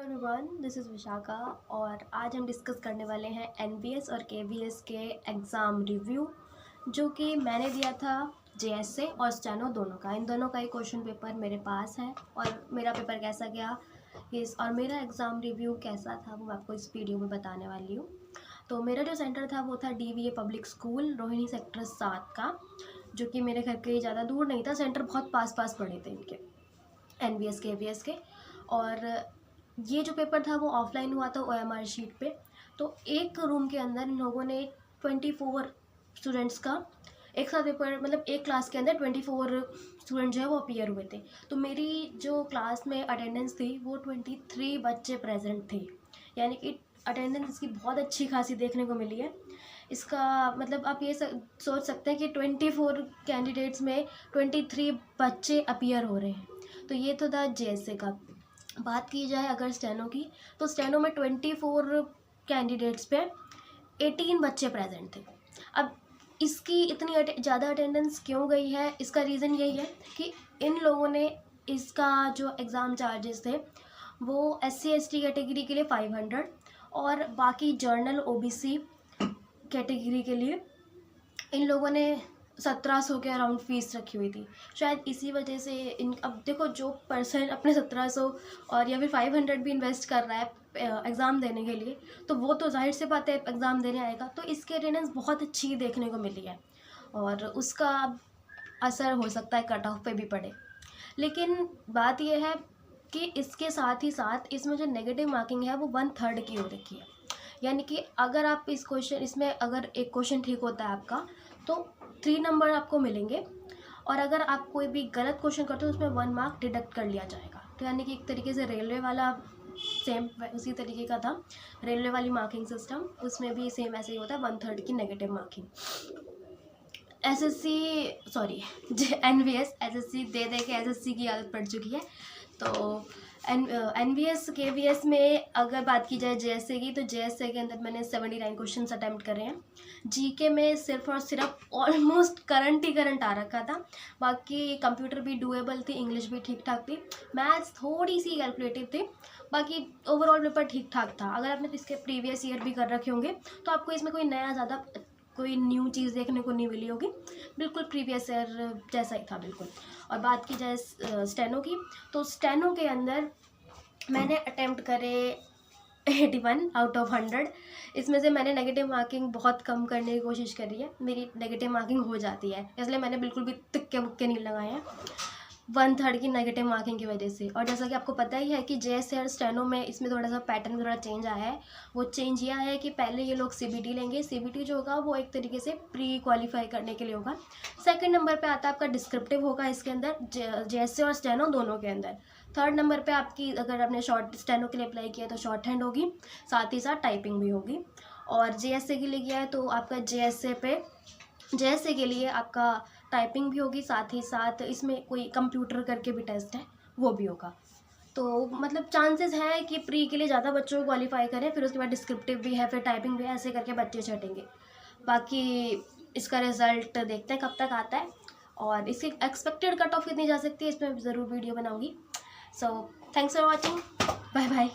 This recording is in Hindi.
एवरीवन, दिस इज़ विशाखा और आज हम डिस्कस करने वाले हैं एनबीएस और केवीएस के एग्ज़ाम रिव्यू जो कि मैंने दिया था जेएसए और स्टेनो दोनों का। इन दोनों का ही क्वेश्चन पेपर मेरे पास है और मेरा पेपर कैसा गया इस और मेरा एग्ज़ाम रिव्यू कैसा था वो मैं आपको इस वीडियो में बताने वाली हूँ। तो मेरा जो सेंटर था वो था DVA public school Rohini sector 7 का, जो कि मेरे घर के ज़्यादा दूर नहीं था। सेंटर बहुत पास पड़े थे इनके, एनबीएस केवीएस के। और ये जो पेपर था वो ऑफलाइन हुआ था ओएमआर शीट पे। तो एक रूम के अंदर इन लोगों ने 24 स्टूडेंट्स का एक साथ पेपर, मतलब एक क्लास के अंदर 24 स्टूडेंट जो है वो अपीयर हुए थे। तो मेरी जो क्लास में अटेंडेंस थी वो 23 बच्चे प्रेजेंट थे, यानी कि अटेंडेंस इसकी बहुत अच्छी खासी देखने को मिली है। इसका मतलब आप ये सोच सकते हैं कि 24 कैंडिडेट्स में 23 बच्चे अपीयर हो रहे हैं। तो ये तो था जेएसए का। बात की जाए अगर स्टेनो की, तो स्टेनो में 24 कैंडिडेट्स पे 18 बच्चे प्रेजेंट थे। अब इसकी इतनी ज़्यादा अटेंडेंस क्यों गई है, इसका रीज़न यही है कि इन लोगों ने इसका जो एग्ज़ाम चार्जेस थे वो SC ST कैटेगरी के लिए 500 और बाकी जर्नल OBC कैटेगरी के लिए इन लोगों ने 1700 के अराउंड फ़ीस रखी हुई थी। शायद इसी वजह से अब देखो, जो पर्सन अपने 1700 और या फिर 500 भी इन्वेस्ट कर रहा है एग्ज़ाम देने के लिए, तो वो तो जाहिर सी बात है एग्ज़ाम देने आएगा। तो इसकी अटेंडेंस बहुत अच्छी देखने को मिली है और उसका असर हो सकता है कट ऑफ पे भी पड़े। लेकिन बात यह है कि इसके साथ ही साथ इसमें जो नेगेटिव मार्किंग है वो 1/3 की हो रखी है। यानी कि अगर आप इसमें अगर एक क्वेश्चन ठीक होता है आपका तो 3 नंबर आपको मिलेंगे, और अगर आप कोई भी गलत क्वेश्चन करते हो उसमें 1 मार्क डिडक्ट कर लिया जाएगा। तो यानी कि एक तरीके से रेलवे वाला सेम उसी तरीके का था, रेलवे वाली मार्किंग सिस्टम, उसमें भी सेम ऐसे ही होता है 1/3 की नेगेटिव मार्किंग। एनवीएस SSC दे के SSC की आदत पड़ चुकी है। तो एनवीएस केवीएस में अगर बात की जाए जेएसए की, तो जेएसए के अंदर मैंने 79 क्वेश्चन अटैम्प्ट करे हैं। जीके में सिर्फ और सिर्फ ऑलमोस्ट करंट आ रखा था। बाकी कंप्यूटर भी डूएबल थी, इंग्लिश भी ठीक ठाक थी, मैथ्स थोड़ी सी कैलकुलेटिव थी, बाकी ओवरऑल पेपर ठीक ठाक था। अगर आपने इसके प्रीवियस ईयर भी कर रखे होंगे तो आपको इसमें कोई न्यू चीज़ देखने को नहीं मिली होगी, बिल्कुल प्रीवियस ईयर जैसा ही था बिल्कुल। और बात की जाए स्टेनो की, तो स्टेनो के अंदर मैंने अटेम्प्ट करे 81 आउट ऑफ 100। इसमें से मैंने नेगेटिव मार्किंग बहुत कम करने की कोशिश करी है, मेरी नेगेटिव मार्किंग हो जाती है, इसलिए मैंने बिल्कुल भी तुक्के मुक्के नहीं लगाए हैं 1/3 की नेगेटिव मार्किंग की वजह से। और जैसा कि आपको पता ही है कि जेएसए और स्टेनो में इसमें थोड़ा सा पैटर्न थोड़ा चेंज आया है। वो चेंज यह है कि पहले ये लोग CBT लेंगे। CBT जो होगा वो एक तरीके से प्री क्वालिफाई करने के लिए होगा। सेकंड नंबर पे आता है आपका डिस्क्रिप्टिव होगा इसके अंदर, जेएसए और स्टेनो दोनों के अंदर। थर्ड नंबर पे आपकी, अगर आपने शॉर्ट स्टेनो के लिए अप्लाई किया तो शॉर्ट हैंड होगी, साथ ही साथ टाइपिंग भी होगी। और जेएसए के लिए किया है तो आपका जेएसए के लिए आपका टाइपिंग भी होगी, साथ ही साथ इसमें कोई कंप्यूटर करके भी टेस्ट है वो भी होगा। तो मतलब चांसेस हैं कि प्री के लिए ज़्यादा बच्चों को क्वालिफाई करें, फिर उसके बाद डिस्क्रिप्टिव भी है, फिर टाइपिंग भी है, ऐसे करके बच्चे छटेंगे। बाकी इसका रिज़ल्ट देखते हैं कब तक आता है और इसकी एक्सपेक्टेड कट ऑफ कितनी जा सकती है, इसमें ज़रूर वीडियो बनाऊँगी। So thanks for watching, bye bye.